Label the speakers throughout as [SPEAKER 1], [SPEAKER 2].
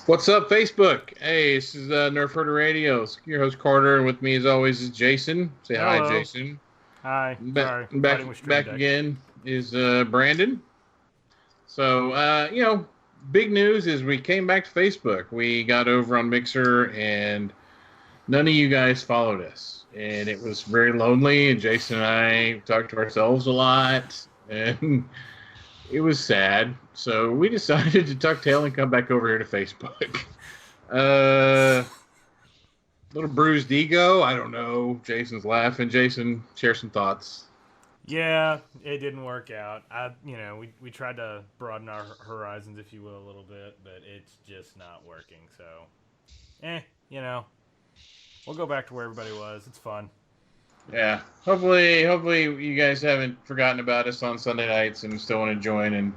[SPEAKER 1] What's up, Facebook? Hey, this is Nerf Herder Radio. Your host Carter, and with me, as always, is Jason. Say hi,
[SPEAKER 2] Hello.
[SPEAKER 1] Jason.
[SPEAKER 2] Hi.
[SPEAKER 1] Back,
[SPEAKER 2] Sorry.
[SPEAKER 1] back,
[SPEAKER 2] Fighting with Stream
[SPEAKER 1] back
[SPEAKER 2] Deck.
[SPEAKER 1] again is Brandon. So, big news is we came back to Facebook. We got over on Mixer, and none of you guys followed us, and it was very lonely. And Jason and I talked to ourselves a lot, and it was sad. So we decided to tuck tail and come back over here to Facebook. Little bruised ego. I don't know. Jason's laughing. Jason, share some thoughts.
[SPEAKER 2] Yeah, it didn't work out. We tried to broaden our horizons, if you will, a little bit, but it's just not working. So, we'll go back to where everybody was. It's fun.
[SPEAKER 1] Yeah. Hopefully you guys haven't forgotten about us on Sunday nights and still want to join in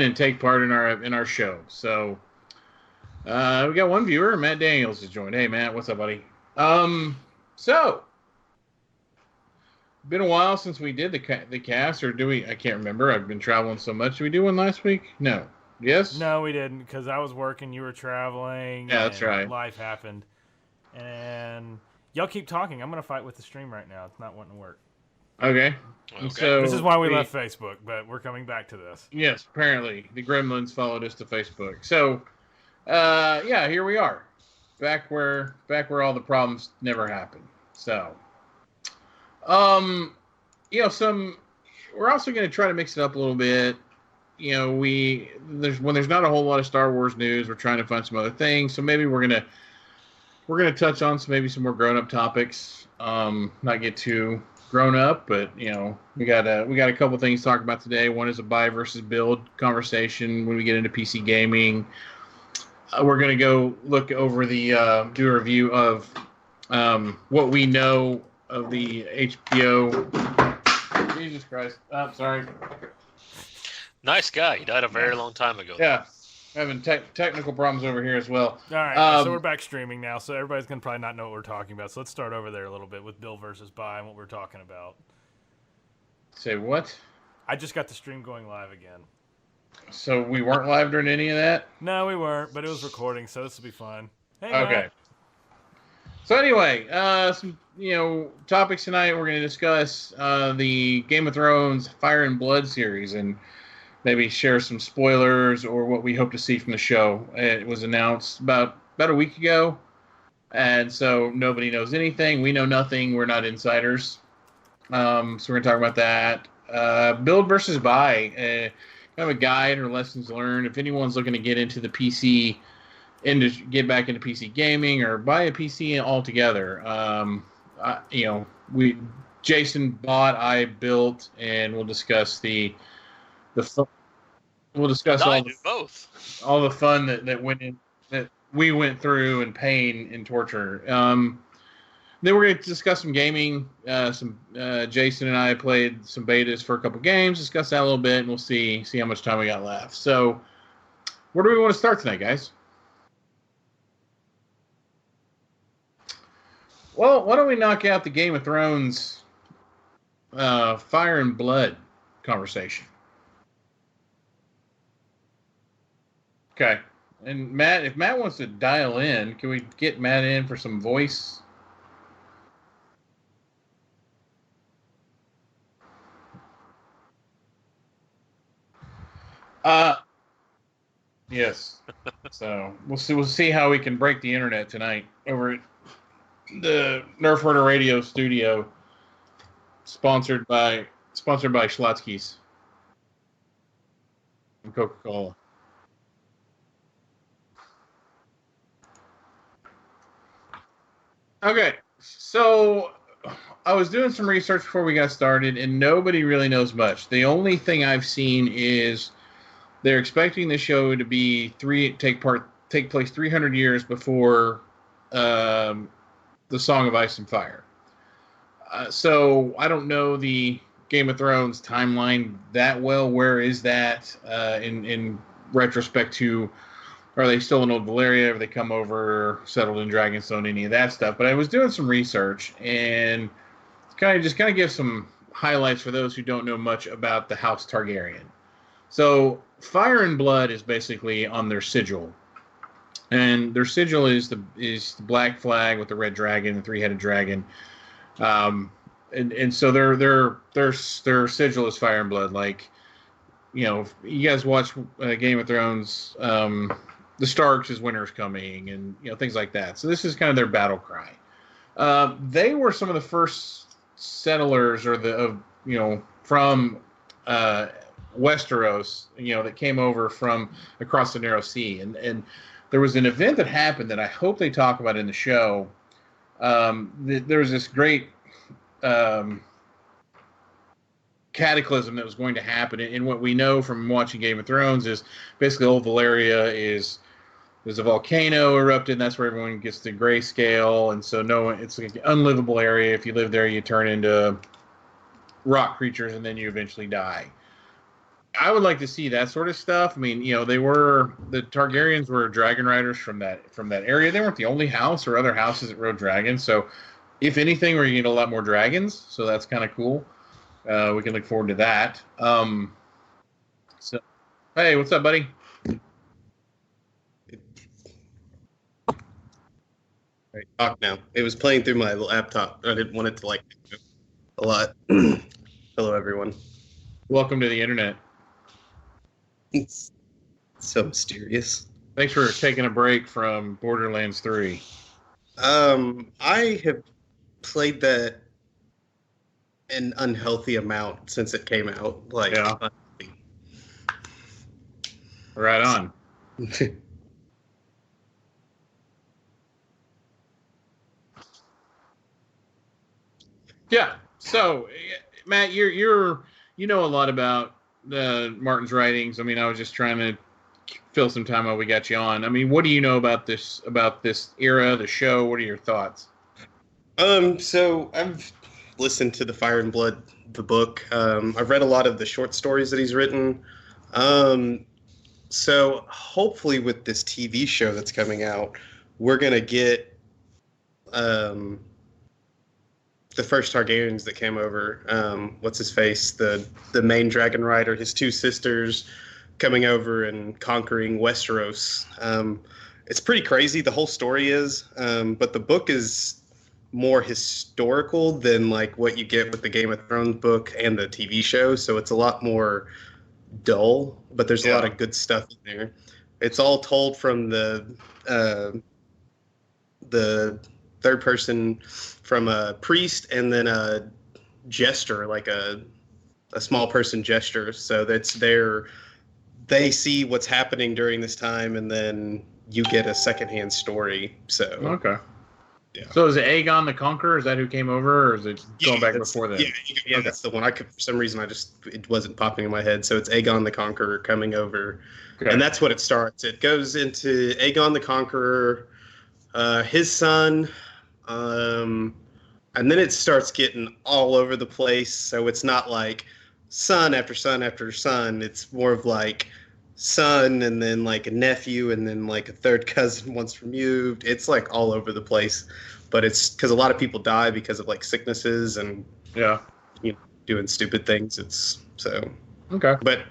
[SPEAKER 1] and take part in our show. So, we got one viewer, Matt Daniels, has joined. Hey, Matt, what's up, buddy? So been a while since we did the cast, or do we? I can't remember. I've been traveling so much. Did we do one last week? No. Yes?
[SPEAKER 2] No, we didn't, because I was working, you were traveling.
[SPEAKER 1] Yeah, that's right.
[SPEAKER 2] Life happened. And y'all keep talking. I'm going to fight with the stream right now. It's not wanting to work.
[SPEAKER 1] Okay. So
[SPEAKER 2] this is why we left Facebook, but we're coming back to this.
[SPEAKER 1] Yes, apparently. The gremlins followed us to Facebook. So, here we are. Back where all the problems never happened. So, we're also going to try to mix it up a little bit. There's not a whole lot of Star Wars news. We're trying to find some other things. So maybe we're gonna touch on some more grown up topics. Not get too grown up, but we got a couple things to talk about today. One is a buy versus build conversation when we get into PC gaming. We're gonna go look over do a review of what we know of the HBO. Jesus Christ! I'm sorry.
[SPEAKER 3] Nice guy. He died a very long time ago.
[SPEAKER 1] Yeah, having technical problems over here as well.
[SPEAKER 2] All right, so we're back streaming now, so everybody's going to probably not know what we're talking about. So let's start over there a little bit with Bill versus Buy and what we're talking about.
[SPEAKER 1] Say what?
[SPEAKER 2] I just got the stream going live again.
[SPEAKER 1] So we weren't live during any of that?
[SPEAKER 2] No, we weren't, but it was recording, so this will be fun. Hey,
[SPEAKER 1] okay.
[SPEAKER 2] Matt.
[SPEAKER 1] So anyway, some topics tonight. We're going to discuss the Game of Thrones Fire and Blood series and maybe share some spoilers or what we hope to see from the show. It was announced about a week ago, and so nobody knows anything. We know nothing. We're not insiders. So we're going to talk about that. Build versus buy. Kind of a guide or lessons learned. If anyone's looking to get into the PC, get back into PC gaming or buy a PC altogether, Jason bought, I built, and we'll discuss we'll discuss all the fun that went in, that we went through, and pain and torture. Then we're going to discuss some gaming. Jason and I played some betas for a couple games. Discuss that a little bit, and we'll see how much time we got left. So, where do we want to start tonight, guys? Well, why don't we knock out the Game of Thrones Fire and Blood conversation? Okay. And Matt, if Matt wants to dial in, can we get Matt in for some voice? Yes. So we'll see how we can break the internet tonight over at the Nerf Herder Radio studio, sponsored by Schlotzky's and Coca-Cola. Okay, so I was doing some research before we got started, and nobody really knows much. The only thing I've seen is they're expecting the show to be take place 300 years before the Song of Ice and Fire. So I don't know the Game of Thrones timeline that well. Where is that in retrospect to? Are they still in Old Valyria? Have they come over, settled in Dragonstone, any of that stuff? But I was doing some research and kind of give some highlights for those who don't know much about the House Targaryen. So Fire and Blood is basically on their sigil. and their sigil is the black flag with the red dragon, the three-headed dragon. And so their sigil is fire and blood. Like, you know, you guys watch Game of Thrones, the Starks is winter's coming, and you know, things like that. So this is kind of their battle cry. They were some of the first settlers, or from Westeros, you know, that came over from across the Narrow Sea, and there was an event that happened that I hope they talk about in the show. There was this great cataclysm that was going to happen, and what we know from watching Game of Thrones is basically Old Valyria there's a volcano erupted, and that's where everyone gets to grayscale, and so it's like an unlivable area. If you live there, you turn into rock creatures, and then you eventually die. I would like to see that sort of stuff. I mean, you know, the Targaryens were dragon riders from that area. They weren't the only house or other houses that rode dragons. So, if anything, we're going to get a lot more dragons. So that's kind of cool. We can look forward to that. So, hey, what's up, buddy?
[SPEAKER 4] Right, talk now. It was playing through my laptop. I didn't want it to like a lot. Hello, everyone.
[SPEAKER 1] Welcome to the internet.
[SPEAKER 4] It's so mysterious.
[SPEAKER 1] Thanks for taking a break from Borderlands 3.
[SPEAKER 4] I have played that an unhealthy amount since it came out. Like,
[SPEAKER 1] yeah. Right on. Yeah. So, Matt, you know a lot about Martin's writings. I mean, I was just trying to fill some time while we got you on. I mean, what do you know about this era, the show? What are your thoughts?
[SPEAKER 4] So I've listened to the Fire and Blood, the book. I've read a lot of the short stories that he's written. So hopefully with this TV show that's coming out, we're gonna get the first Targaryens that came over. What's his face? The main dragon rider, his two sisters coming over and conquering Westeros. It's pretty crazy. The whole story is, but the book is more historical than like what you get with the Game of Thrones book and the TV show. So it's a lot more dull, but there's a lot of good stuff in there. It's all told from the third person, from a priest and then a jester, like a small person jester. So that's they see what's happening during this time, and then you get a secondhand story. So
[SPEAKER 1] okay.
[SPEAKER 4] Yeah.
[SPEAKER 1] So is it Aegon the Conqueror? Is that who came over, or is it going back before that?
[SPEAKER 4] Yeah, okay. That's the one. For some reason, it wasn't popping in my head. So it's Aegon the Conqueror coming over, okay. And that's what it starts. It goes into Aegon the Conqueror, his son, and then it starts getting all over the place. So it's not like son after son after son. It's more of like son and then like a nephew and then like a third cousin once removed. It's like all over the place, but it's because a lot of people die because of like sicknesses and doing stupid things. It's so
[SPEAKER 1] okay,
[SPEAKER 4] but.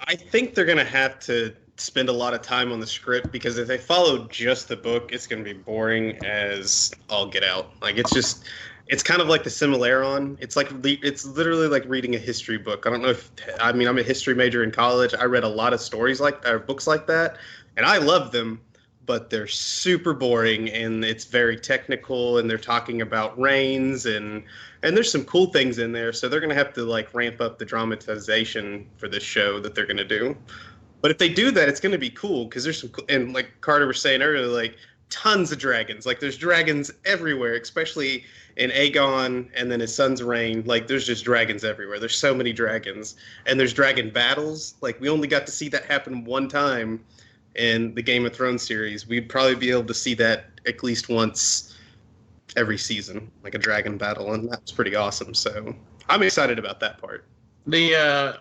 [SPEAKER 4] I think they're going to have to spend a lot of time on the script, because if they follow just the book, it's going to be boring as all get out. Like, it's kind of like the Silmarillion. It's literally like reading a history book. I'm a history major in college. I read a lot of books like that, and I love them, but they're super boring, and it's very technical, and they're talking about reigns, and there's some cool things in there. So they're gonna have to like ramp up the dramatization for this show that they're gonna do. But if they do that, it's gonna be cool because there's some and like Carter was saying earlier, like tons of dragons. Like there's dragons everywhere, especially in Aegon and then his son's reign. Like there's just dragons everywhere. There's so many dragons, and there's dragon battles. Like we only got to see that happen one time in the Game of Thrones series. We'd probably be able to see that at least once every season, like a dragon battle, and that's pretty awesome. So I'm excited about that part.
[SPEAKER 1] The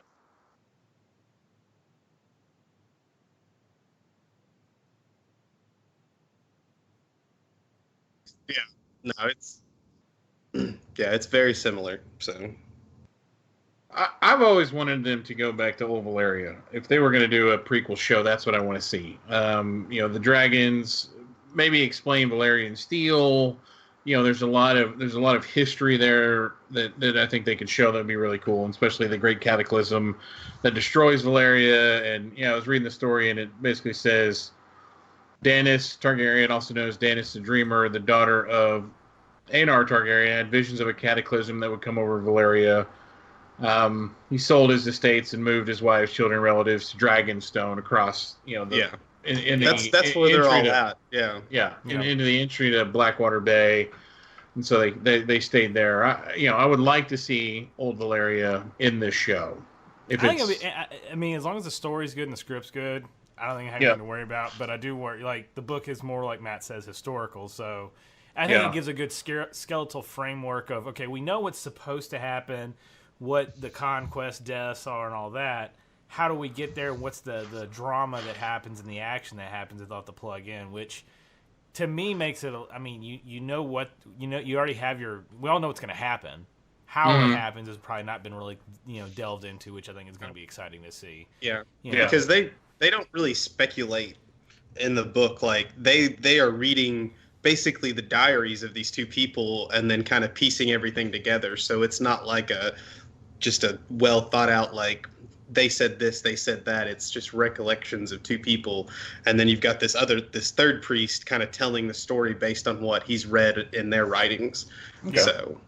[SPEAKER 4] Yeah, no, it's yeah, it's very similar. So
[SPEAKER 1] I've always wanted them to go back to Old Valeria. If they were going to do a prequel show, that's what I want to see. The dragons, maybe explain Valerian steel. There's a lot of history there that I think they could show that would be really cool, and especially the Great Cataclysm that destroys Valeria. And I was reading the story, and it basically says Daenerys Targaryen, also known as Daenerys the Dreamer, the daughter of Aenar Targaryen, had visions of a cataclysm that would come over Valeria. He sold his estates and moved his wives, children, relatives to Dragonstone across,
[SPEAKER 4] that's where they're all at.
[SPEAKER 1] Into the entry to Blackwater Bay, and so they stayed there. I would like to see Old Valeria in this show.
[SPEAKER 2] I mean, as long as the story's good and the script's good, I don't think I have anything to worry about. But I do worry. Like the book is more like Matt says, historical. So I think it gives a good skeletal framework of we know what's supposed to happen, what the conquest deaths are, and all that. How do we get there? What's the drama that happens and the action that happens without the plug in? Which, to me, makes it. I mean, you already have we all know what's going to happen. How it happens has probably not been really delved into, which I think is going to be exciting to see.
[SPEAKER 4] Because they don't really speculate in the book. Like they are reading basically the diaries of these two people and then kind of piecing everything together. So it's not like just a well thought out, like they said this, they said that. It's just recollections of two people. And then you've got this third priest kind of telling the story based on what he's read in their writings. Yeah. So,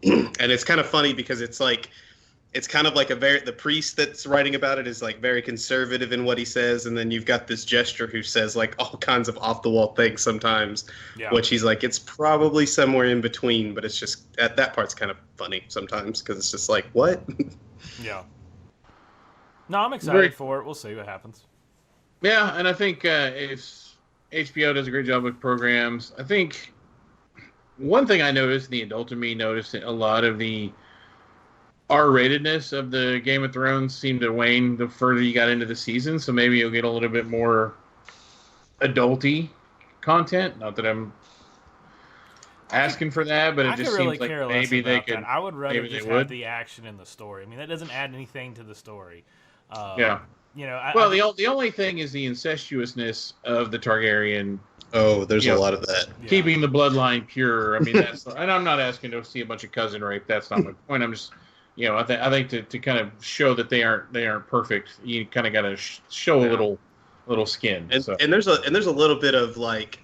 [SPEAKER 4] and it's kind of funny because it's kind of like the priest that's writing about it is like very conservative in what he says, and then you've got this gesture who says like all kinds of off the wall things sometimes, which he's like, it's probably somewhere in between, but it's just that part's kind of funny sometimes because it's just like, what?
[SPEAKER 2] Yeah. No, I'm excited for it. We'll see what happens.
[SPEAKER 1] Yeah, and I think if HBO does a great job with programs, I think one thing I noticed, the adult in me noticed, a lot of the R-ratedness of the Game of Thrones seemed to wane the further you got into the season, so maybe you'll get a little bit more adulty content. Not that I'm asking for that, but it just seems like maybe they could.
[SPEAKER 2] I would rather just have the action in the story. I mean, that doesn't add anything to the story.
[SPEAKER 1] The only thing is the incestuousness of the Targaryen.
[SPEAKER 4] Oh, there's a lot of that.
[SPEAKER 1] Keeping the bloodline pure. I mean, that's. And I'm not asking to see a bunch of cousin rape. That's not my point. I'm just. I think to kind of show that they aren't perfect, you kind of got to show a little skin.
[SPEAKER 4] And there's a little bit of like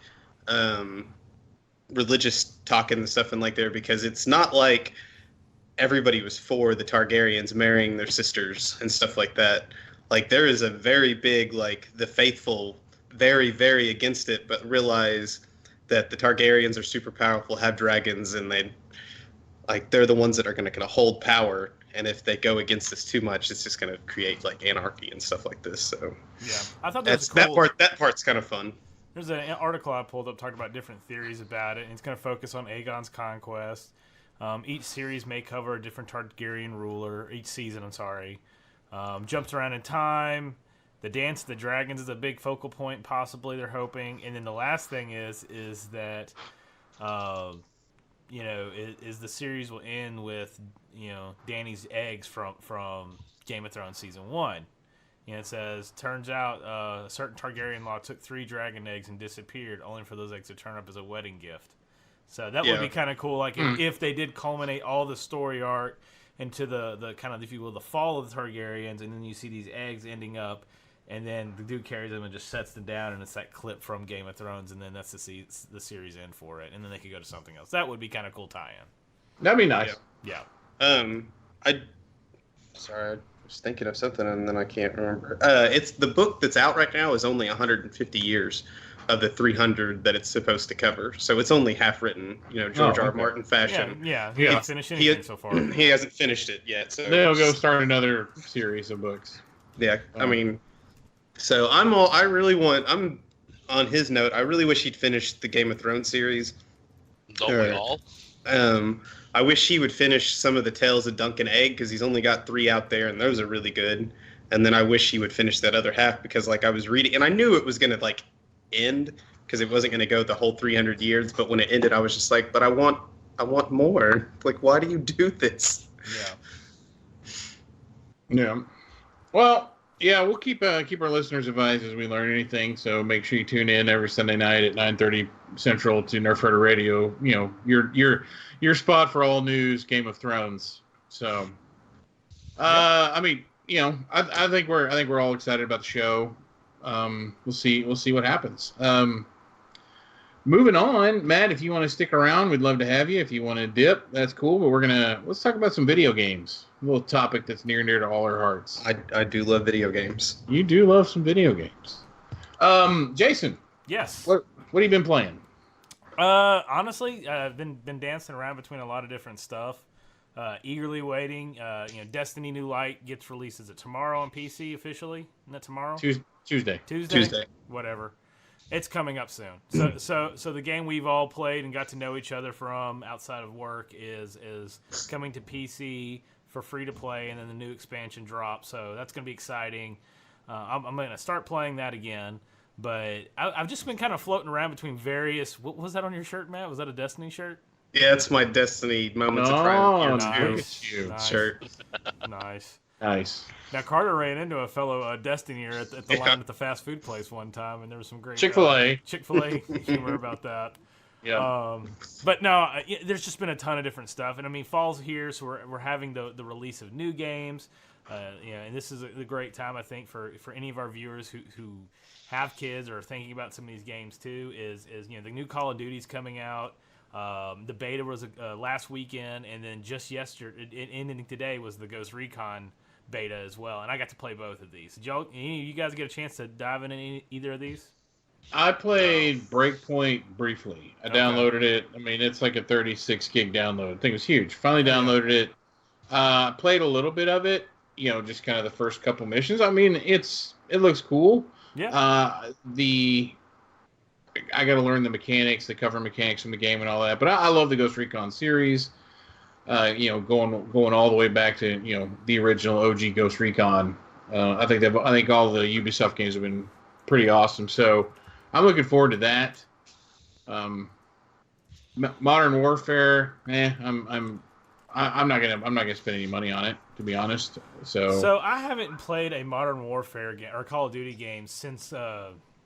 [SPEAKER 4] religious talk and stuff in like there, because it's not like everybody was for the Targaryens marrying their sisters and stuff like that. Like there is a very big like the faithful very, very against it, but realize that the Targaryens are super powerful, have dragons, and they're the ones that are going to hold power. And if they go against this too much, it's just going to create like anarchy and stuff like this. So
[SPEAKER 2] yeah, I thought that was cool.
[SPEAKER 4] That part's kind of fun.
[SPEAKER 2] There's an article I pulled up talking about different theories about it, and it's going to focus on Aegon's conquest. Each series may cover a different Targaryen ruler. Each season, I'm sorry. Jumps around in time. The Dance of the Dragons is a big focal point, possibly, they're hoping. And then the last thing is that, is the series will end with, Dany's eggs from Game of Thrones Season 1. It says, turns out a certain Targaryen law took 3 dragon eggs and disappeared, only for those eggs to turn up as a wedding gift. So that would be kind of cool, like if they did culminate all the story arc into the kind of, if you will, the fall of the Targaryens, and then you see these eggs ending up and then the dude carries them and just sets them down, and it's that clip from Game of Thrones, and then that's the series end for it, and then they could go to something else. That would be kind of cool tie-in.
[SPEAKER 1] That'd be nice.
[SPEAKER 2] Yeah.
[SPEAKER 4] Sorry, I was thinking of something and then I can't remember. It's the book that's out right now is only 150 years of the 300 that it's supposed to cover, so it's only half written. George R. Martin fashion.
[SPEAKER 2] Yeah. He hasn't finished anything so far.
[SPEAKER 4] He hasn't finished it yet, so
[SPEAKER 1] they'll go start another series of books.
[SPEAKER 4] Yeah, I mean, so I'm on his note. I really wish he'd finished the Game of Thrones series.
[SPEAKER 3] Don't we all?
[SPEAKER 4] I wish he would finish some of the Tales of Dunk and Egg because he's only got 3 out there, and those are really good. And then I wish he would finish that other half because, I was reading, and I knew it was gonna end because it wasn't gonna go the whole 300 years. But when it ended, I was just like, but I want more. Why do you do this?
[SPEAKER 1] Yeah. Well, yeah, we'll keep our listeners advised as we learn anything. So make sure you tune in every Sunday night at 9:30 Central to Nerf Herder Radio. Your spot for all news Game of Thrones. So, I mean, I think we're all excited about the show. We'll see what happens. Moving on, Matt, if you want to stick around, we'd love to have you. If you want to dip, that's cool. But let's talk about some video games. A little topic that's near to all our hearts.
[SPEAKER 4] I do love video games.
[SPEAKER 1] You do love some video games. Jason.
[SPEAKER 2] Yes.
[SPEAKER 1] What have you been playing?
[SPEAKER 2] Honestly, I've been dancing around between a lot of different stuff. Eagerly waiting. Destiny New Light gets released. Is it tomorrow on PC officially? Isn't that tomorrow?
[SPEAKER 1] Tuesday.
[SPEAKER 2] Whatever. It's coming up soon. So the game we've all played and got to know each other from outside of work is coming to PC for free to play, and then the new expansion drops. So that's going to be exciting. I'm going to start playing that again. But I've just been kind of floating around between various. What was that on your shirt, Matt? Was that a Destiny shirt?
[SPEAKER 4] Yeah, it's my Destiny Moments of Triumph shirt.
[SPEAKER 2] Nice. Now Carter ran into a fellow Destinier at the line at the fast food place one time, and there was some great
[SPEAKER 1] Chick-fil-A
[SPEAKER 2] humor about that.
[SPEAKER 1] Yeah.
[SPEAKER 2] But no, there's just been a ton of different stuff, and I mean, fall's here, so we're having the release of new games. And this is a great time, I think, for any of our viewers who have kids or are thinking about some of these games too. Is the new Call of Duty's coming out. The beta was last weekend, and then just yesterday, ending today, was the Ghost Recon beta as well. And I got to play both of these. Did you guys get a chance to dive in either of these?
[SPEAKER 1] I played Breakpoint briefly. I downloaded it. I mean, it's like a 36 gig download. I think it was huge. Finally downloaded it. Played a little bit of it. Just kind of the first couple missions. I mean, it looks cool.
[SPEAKER 2] Yeah.
[SPEAKER 1] I got to learn the mechanics, the cover mechanics in the game, and all that. But I love the Ghost Recon series. Going all the way back to the original OG Ghost Recon. I think all the Ubisoft games have been pretty awesome. So I'm looking forward to that. Modern Warfare, I'm not gonna spend any money on it, to be honest. So
[SPEAKER 2] I haven't played a Modern Warfare game or Call of Duty game since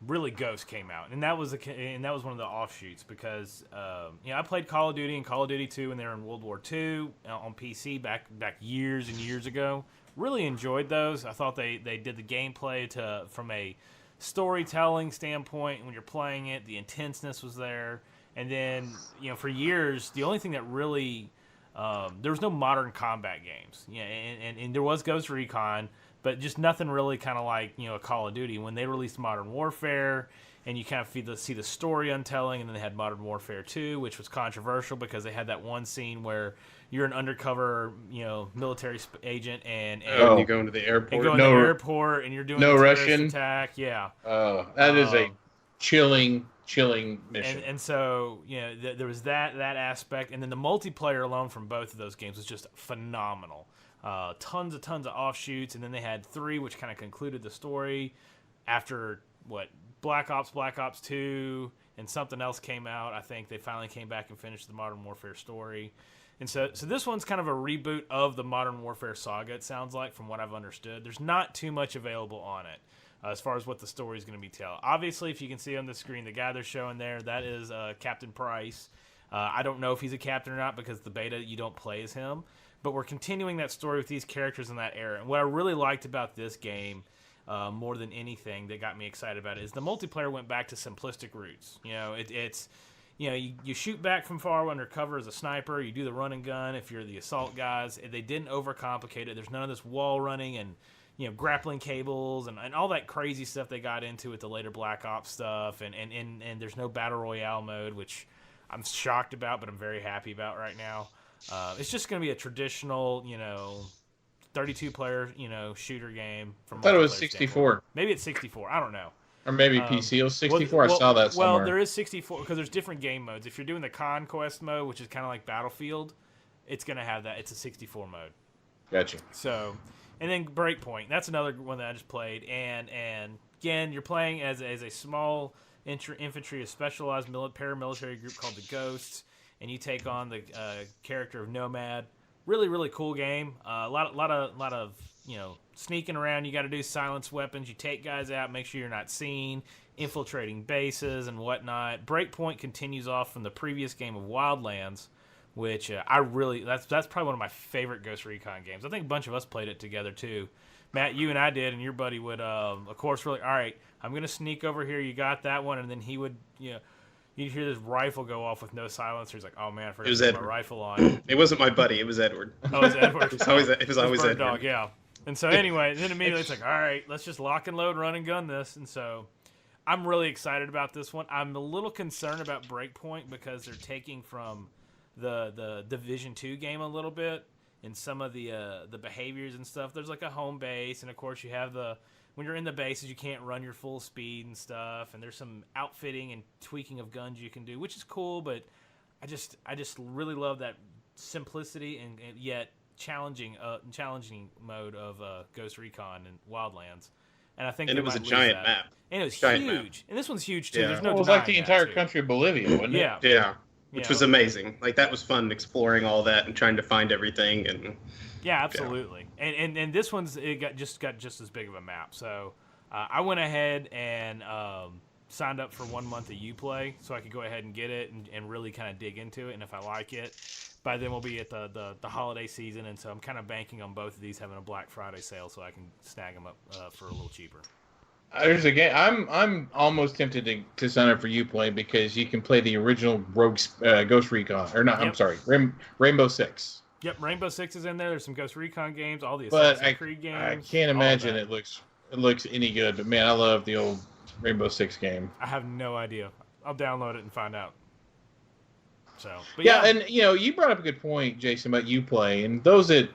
[SPEAKER 2] really Ghost came out, and that was one of the offshoots because I played Call of Duty and Call of Duty 2 when they were in World War II on PC back years and years ago. Really enjoyed those. I thought they did the gameplay from a storytelling standpoint when you're playing it. The intenseness was there, and then for years the only thing that really there was no modern combat games. And there was Ghost Recon, but just nothing really kind of like a Call of Duty. When they released Modern Warfare, and you kind of see the story untelling, and then they had Modern Warfare 2, which was controversial because they had that one scene where you're an undercover military agent and
[SPEAKER 4] you go into the airport.
[SPEAKER 2] And go into the airport, and you're doing a
[SPEAKER 1] Russian
[SPEAKER 2] attack. Yeah.
[SPEAKER 1] Oh, that is a chilling mission.
[SPEAKER 2] And so there was that aspect, and then the multiplayer alone from both of those games was just phenomenal. Tons of offshoots, and then they had 3, which kind of concluded the story after Black Ops 2, and something else came out. I think they finally came back and finished the Modern Warfare story. And so this one's kind of a reboot of the Modern Warfare saga, it sounds like, from what I've understood. There's not too much available on it as far as what the story is going to be telling. Obviously, if you can see on the screen, the guy they're showing there, that is Captain Price. I don't know if he's a captain or not because the beta, you don't play as him. But we're continuing that story with these characters in that era. And what I really liked about this game more than anything that got me excited about it is the multiplayer went back to simplistic roots. It's you shoot back from far under cover as a sniper. You do the run and gun if you're the assault guys. They didn't overcomplicate it. There's none of this wall running and grappling cables and all that crazy stuff they got into with the later Black Ops stuff. And there's no battle royale mode, which I'm shocked about, but I'm very happy about right now. It's just going to be a traditional, 32-player, shooter game.
[SPEAKER 1] I thought it was 64.
[SPEAKER 2] Standpoint. Maybe it's 64. I don't know.
[SPEAKER 1] Or maybe PC. It was 64. I saw that somewhere.
[SPEAKER 2] Well, there is 64 because there's different game modes. If you're doing the Conquest mode, which is kind of like Battlefield, it's going to have that. It's a 64 mode.
[SPEAKER 1] Gotcha.
[SPEAKER 2] So, and then Breakpoint. That's another one that I just played. And again, you're playing as a small infantry, a specialized paramilitary group called the Ghosts, and you take on the character of Nomad. Really, really cool game. A lot of sneaking around. You got to do silence weapons. You take guys out, make sure you're not seen, infiltrating bases and whatnot. Breakpoint continues off from the previous game of Wildlands, which that's probably one of my favorite Ghost Recon games. I think a bunch of us played it together too. Matt, you and I did, and your buddy would, of course, really, all right, I'm going to sneak over here. You got that one, and then he would, you'd hear this rifle go off with no silencer. He's like, "Oh man, I forgot to put my rifle on."
[SPEAKER 4] It wasn't my buddy. It was Edward.
[SPEAKER 2] Oh, it was Edward.
[SPEAKER 4] it was always Edward.
[SPEAKER 2] Dog, yeah. And so anyway, then immediately it's like, all right, let's just lock and load, run and gun this. And so I'm really excited about this one. I'm a little concerned about Breakpoint because they're taking from the Division 2 game a little bit in some of the behaviors and stuff. There's like a home base, and of course you have when you're in the bases, you can't run your full speed and stuff, and there's some outfitting and tweaking of guns you can do, which is cool, but I just really love that simplicity and yet challenging mode of Ghost Recon and Wildlands. And I think
[SPEAKER 4] it was a giant map.
[SPEAKER 2] And it was huge. And this one's huge too.
[SPEAKER 4] Yeah.
[SPEAKER 2] There's no
[SPEAKER 1] it was like the entire country of Bolivia, wasn't it?
[SPEAKER 2] Yeah.
[SPEAKER 4] Which was amazing. Like that was fun exploring all that and trying to find everything and
[SPEAKER 2] yeah, absolutely. Yeah. And this one's got just as big of a map. So I went ahead and signed up for 1 month of Uplay so I could go ahead and get it and really kind of dig into it. And if I like it, by then we'll be at the holiday season, and so I'm kind of banking on both of these having a Black Friday sale so I can snag them up for a little cheaper.
[SPEAKER 1] There's a game. I'm almost tempted to sign up for Uplay because you can play the original Ghost Recon, or not. Yep. I'm sorry, Rainbow Six.
[SPEAKER 2] Yep, Rainbow Six is in there. There's some Ghost Recon games, all the Assassin's Creed games.
[SPEAKER 1] I can't imagine it looks any good. But man, I love the old Rainbow Six game.
[SPEAKER 2] I have no idea. I'll download it and find out. So, but
[SPEAKER 1] yeah, and you brought up a good point, Jason, about Uplay, and those that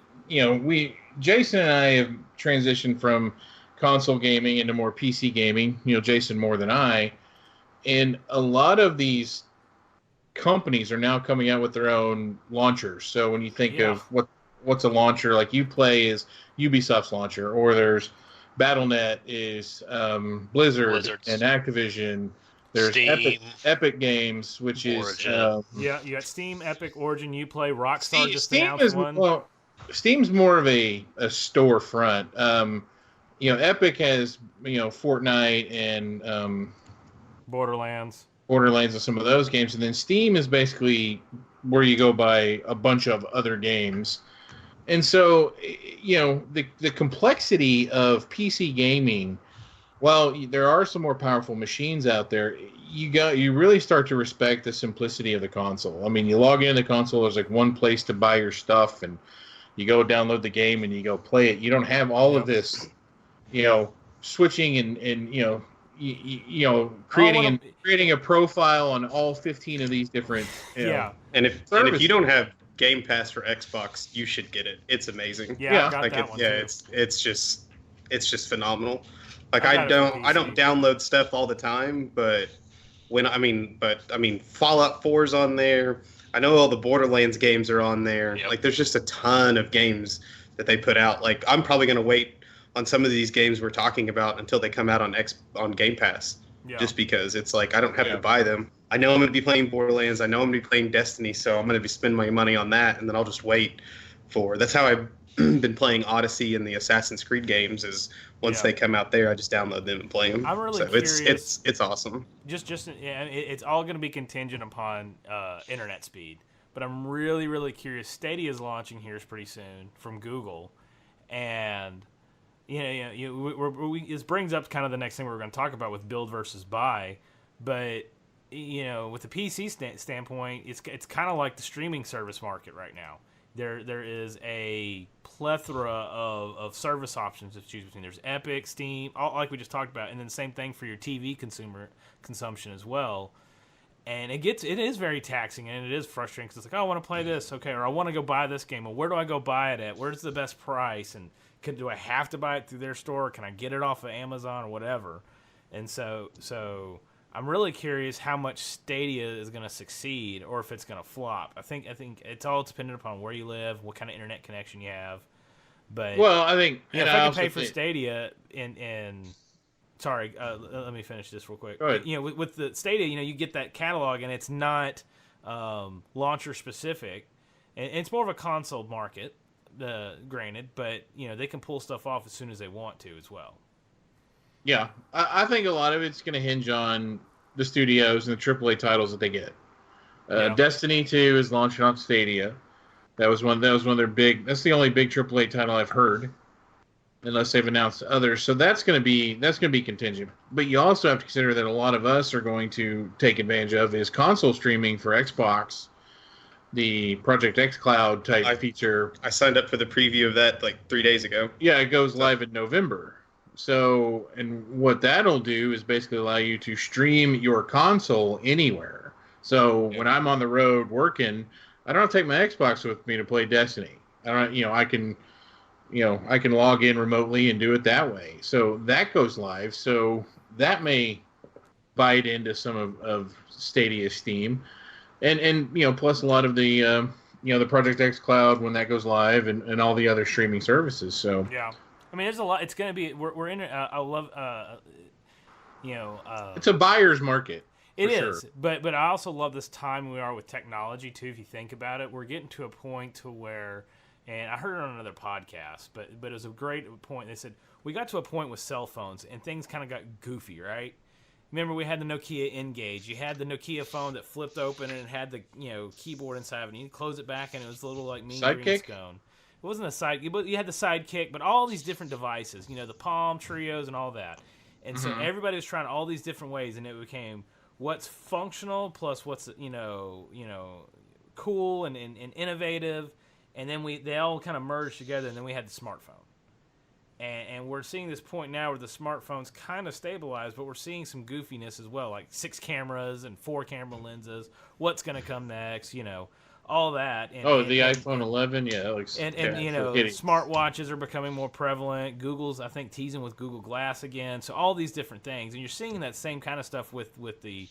[SPEAKER 1] Jason and I have transitioned from console gaming into more PC gaming. Jason more than I, and a lot of these companies are now coming out with their own launchers. So when you think of what's a launcher, like Uplay is Ubisoft's launcher, or there's Battle.net is Blizzard and Activision. There's Epic Games, which
[SPEAKER 2] Origin. You got Steam, Epic, Origin, Uplay, Rockstar just announced one.
[SPEAKER 1] Well, Steam's more of a storefront. Epic has Fortnite and
[SPEAKER 2] Borderlands
[SPEAKER 1] and some of those games, and then Steam is basically where you go buy a bunch of other games. And so, the complexity of PC gaming, while there are some more powerful machines out there, you really start to respect the simplicity of the console. I mean, you log into the console, there's like one place to buy your stuff, and you go download the game and you go play it. You don't have all of this, switching and creating a profile on all 15 of these different.
[SPEAKER 4] And if you don't have Game Pass for Xbox, you should get it. It's amazing.
[SPEAKER 2] Yeah, I got that one too.
[SPEAKER 4] It's just phenomenal. Like I don't download stuff all the time, but Fallout 4's on there. I know all the Borderlands games are on there. Yep. Like there's just a ton of games that they put out. Like I'm probably going to wait on some of these games we're talking about until they come out on Game Pass. Yeah. Just because it's like I don't have to buy them. I know I'm going to be playing Borderlands. I know I'm going to be playing Destiny, so I'm going to be spending my money on that, and then I'll just wait for. That's how I've been playing Odyssey and the Assassin's Creed games. Is once they come out there, I just download them and play them.
[SPEAKER 2] I'm really curious.
[SPEAKER 4] It's awesome.
[SPEAKER 2] It's all going to be contingent upon internet speed. But I'm really, really curious. Stadia is launching here pretty soon from Google, and This brings up kind of the next thing we're going to talk about with build versus buy, but with the PC standpoint, it's kind of like the streaming service market right now. There is a plethora of service options to choose between. There's Epic, Steam, all like we just talked about, and then the same thing for your TV consumption as well. And it is very taxing, and it is frustrating because it's like, oh, I want to play this, okay, or I want to go buy this game. Well, where do I go buy it at? Where's the best price? And do I have to buy it through their store? Or can I get it off of Amazon or whatever? And so I'm really curious how much Stadia is going to succeed or if it's going to flop. I think it's all dependent upon where you live, what kind of internet connection you have. But
[SPEAKER 1] I think
[SPEAKER 2] if I can pay for Stadia sorry, let me finish this real quick.
[SPEAKER 1] Go ahead.
[SPEAKER 2] With the Stadia, you get that catalog and it's not launcher specific, and it's more of a console market, granted, but they can pull stuff off as soon as they want to as well.
[SPEAKER 1] Yeah, I think a lot of it's going to hinge on the studios and the AAA titles that they get. Destiny 2 is launching on Stadia. That was one of their big. That's the only big AAA title I've heard, unless they've announced others. So that's going to be contingent. But you also have to consider that a lot of us are going to take advantage of is console streaming for Xbox, the Project X Cloud type feature.
[SPEAKER 4] I signed up for the preview of that like 3 days ago.
[SPEAKER 1] Yeah, it goes live in November. So, and what that'll do is basically allow you to stream your console anywhere. So when I'm on the road working, I don't have to take my Xbox with me to play Destiny. I can log in remotely and do it that way. So that goes live. So that may bite into some of Stadia's steam, and plus a lot of the the Project X Cloud when that goes live and all the other streaming services. So
[SPEAKER 2] yeah. I mean, there's a lot. It's going to be. We're in. I love.
[SPEAKER 1] It's a buyer's market.
[SPEAKER 2] It is, sure. But I also love this time we are with technology too. If you think about it, we're getting to a point to where, and I heard it on another podcast, but it was a great point. They said we got to a point with cell phones and things kind of got goofy, right? Remember, we had the Nokia N-Gage. You had the Nokia phone that flipped open and it had the keyboard inside of it. And you close it back and it was a little like mean green scone. It wasn't a Sidekick, you had the Sidekick, but all these different devices, the Palm Trios and all that. And so everybody was trying all these different ways, and it became what's functional plus what's cool and innovative, and then they all kind of merged together, and then we had the smartphone. And we're seeing this point now where the smartphone's kind of stabilized, but we're seeing some goofiness as well, like 6 cameras and 4 camera lenses. What's going to come next? All that.
[SPEAKER 1] The iPhone 11, yeah, that looks.
[SPEAKER 2] And smartwatches are becoming more prevalent. Google's, I think, teasing with Google Glass again. So all these different things, and you're seeing that same kind of stuff with the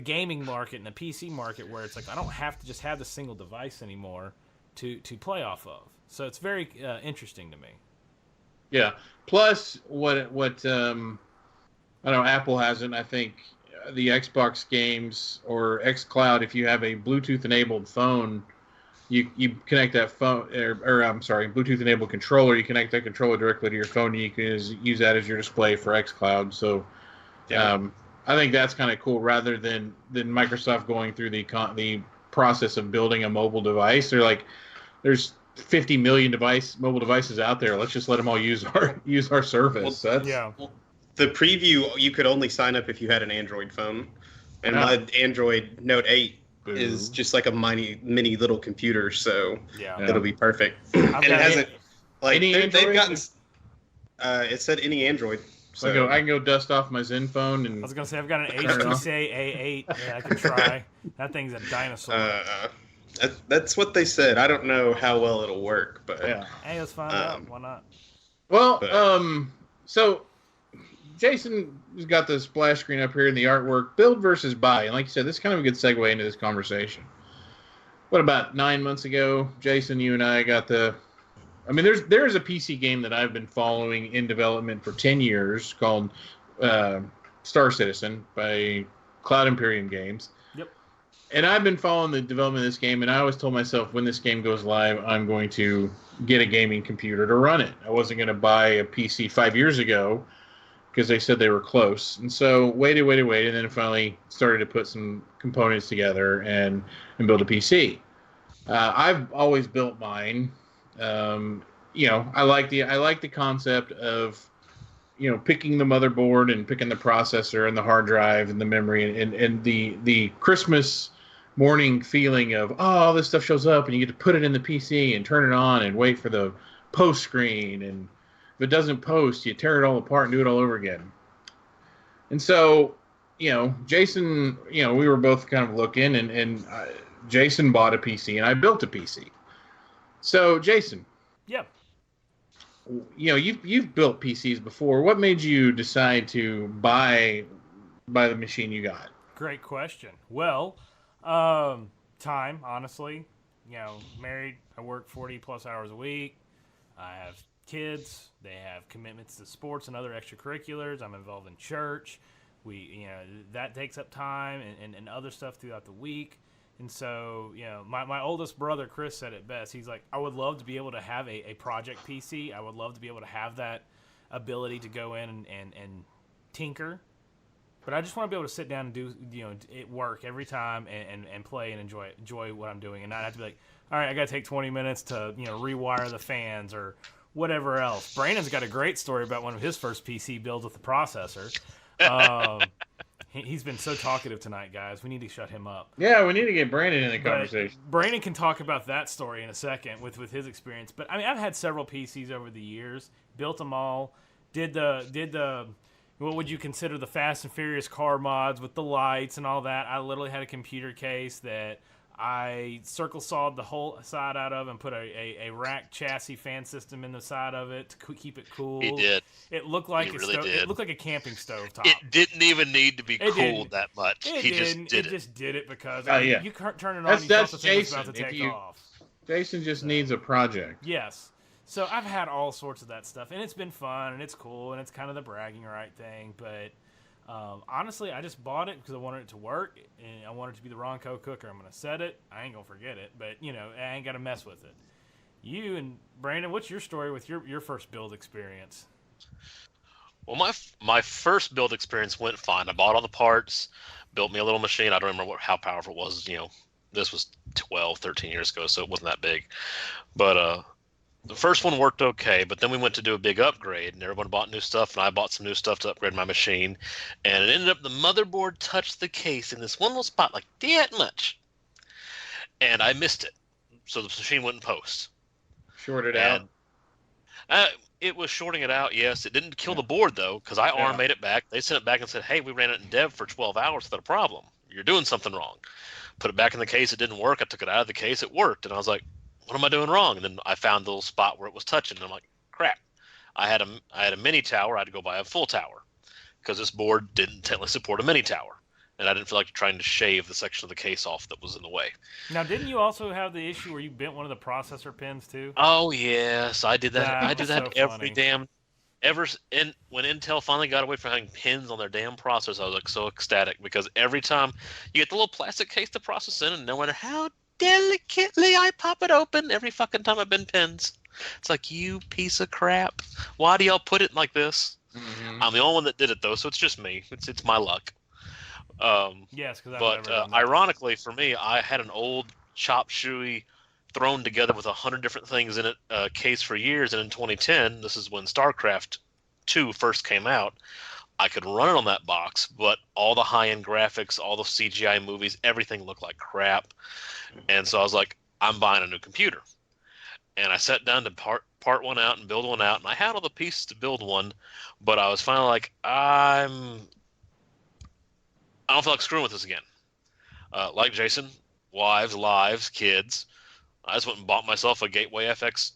[SPEAKER 2] gaming market and the PC market, where it's like I don't have to just have the single device anymore to play off of. So it's very interesting to me.
[SPEAKER 1] Yeah. Plus, what I know Apple hasn't. I think the Xbox games or xCloud, if you have a Bluetooth enabled phone, you connect that phone Bluetooth enabled controller. You connect that controller directly to your phone, and you can use that as your display for xCloud. So, I think that's kind of cool. Rather than Microsoft going through the process of building a mobile device, they're like, there's 50 million mobile devices out there. Let's just let them all use our service.
[SPEAKER 4] Well, the preview, you could only sign up if you had an Android phone, and my Android Note 8 is just like a mini little computer, so it'll be perfect. And it hasn't they've gotten. It said any Android. So
[SPEAKER 1] I can go dust off my Zen phone, and
[SPEAKER 2] I was gonna say I've got an HTC A8 that I can try. That thing's a dinosaur.
[SPEAKER 4] That's what they said. I don't know how well it'll work, but
[SPEAKER 2] hey, let's find out. Why not?
[SPEAKER 1] Well, so Jason has got the splash screen up here in the artwork. Build versus buy, and like you said, this is kind of a good segue into this conversation. What about 9 months ago, Jason? You and I got the. I mean, there's a PC game that I've been following in development for 10 years called Star Citizen by Cloud Imperium Games.
[SPEAKER 2] Yep.
[SPEAKER 1] And I've been following the development of this game, and I always told myself when this game goes live, I'm going to get a gaming computer to run it. I wasn't going to buy a PC 5 years ago because they said they were close. And so waited, and then finally started to put some components together and build a PC. I've always built mine. I like the concept of, picking the motherboard and picking the processor and the hard drive and the memory and the Christmas morning feeling of, all this stuff shows up and you get to put it in the PC and turn it on and wait for the post screen. And if it doesn't post, you tear it all apart and do it all over again. And so, Jason, we were both kind of looking and Jason bought a PC and I built a PC. So, Jason.
[SPEAKER 2] Yeah.
[SPEAKER 1] You've built PCs before. What made you decide to buy the machine you got?
[SPEAKER 2] Great question. Well, time, honestly. Married, I work 40 plus hours a week. I have kids. They have commitments to sports and other extracurriculars. I'm involved in church. That takes up time and other stuff throughout the week. And so, my oldest brother, Chris, said it best. He's like, I would love to be able to have a project PC. I would love to be able to have that ability to go in and tinker. But I just want to be able to sit down and do, it work every time and play and enjoy what I'm doing. And not have to be like, all right, I got to take 20 minutes to, rewire the fans or whatever else. Brandon's got a great story about one of his first PC builds with the processor. He's been so talkative tonight, guys. We need to shut him up.
[SPEAKER 1] Yeah, we need to get Brandon in the conversation.
[SPEAKER 2] Brandon can talk about that story in a second with his experience. But I mean, I've had several PCs over the years, built them all, did the what would you consider the Fast and Furious car mods with the lights and all that. I literally had a computer case that I circle sawed the whole side out of and put a rack chassis fan system in the side of it to keep it cool.
[SPEAKER 3] He did.
[SPEAKER 2] It looked like
[SPEAKER 3] it
[SPEAKER 2] looked like a camping stove top.
[SPEAKER 3] It didn't even need to be cooled that much. He
[SPEAKER 2] just did it because you can't turn it on.
[SPEAKER 1] That's
[SPEAKER 2] you
[SPEAKER 1] Jason.
[SPEAKER 2] About to take off.
[SPEAKER 1] Jason just needs a project.
[SPEAKER 2] Yes. So I've had all sorts of that stuff, and it's been fun and it's cool and it's kind of the bragging right thing, but. Honestly, I just bought it because I wanted it to work, and I wanted it to be the Ronco cooker. I'm going to set it. I ain't going to forget it, but, I ain't got to mess with it. You and Brandon, what's your story with your first build experience?
[SPEAKER 3] Well, my first build experience went fine. I bought all the parts, built me a little machine. I don't remember how powerful it was. This was 12, 13 years ago, so it wasn't that big. But the first one worked okay, but then we went to do a big upgrade, and everyone bought new stuff, and I bought some new stuff to upgrade my machine, and it ended up the motherboard touched the case in this one little spot, like that much, and I missed it, so the machine wouldn't post.
[SPEAKER 1] Shorted out?
[SPEAKER 3] It was shorting it out, yes. It didn't kill the board, though, because I arm made it back. They sent it back and said, hey, we ran it in dev for 12 hours without a problem. You're doing something wrong. Put it back in the case. It didn't work. I took it out of the case. It worked, and I was like, what am I doing wrong? And then I found the little spot where it was touching, and I'm like, crap. I had a mini tower. I had to go buy a full tower because this board didn't technically support a mini tower, and I didn't feel like trying to shave the section of the case off that was in the way.
[SPEAKER 2] Now, didn't you also have the issue where you bent one of the processor pins too?
[SPEAKER 3] Oh yes, I did that. I do that
[SPEAKER 2] so
[SPEAKER 3] every damn. When Intel finally got away from having pins on their damn processors, I was like so ecstatic because every time you get the little plastic case to process in, and no matter how delicately I pop it open, every fucking time I've been pins. It's like, you piece of crap. Why do y'all put it like this? Mm-hmm. I'm the only one that did it though, so it's just me. It's my luck.
[SPEAKER 2] Yes,
[SPEAKER 3] but ironically for me, I had an old chop suey thrown together with 100 different things in it case for years, and in 2010, this is when StarCraft 2 first came out, I could run it on that box, but all the high-end graphics, all the CGI movies, everything looked like crap. And so I was like, I'm buying a new computer. And I sat down to part one out and build one out, and I had all the pieces to build one, but I was finally like, I don't feel like screwing with this again. Like Jason, wives, lives, kids, I just went and bought myself a Gateway FX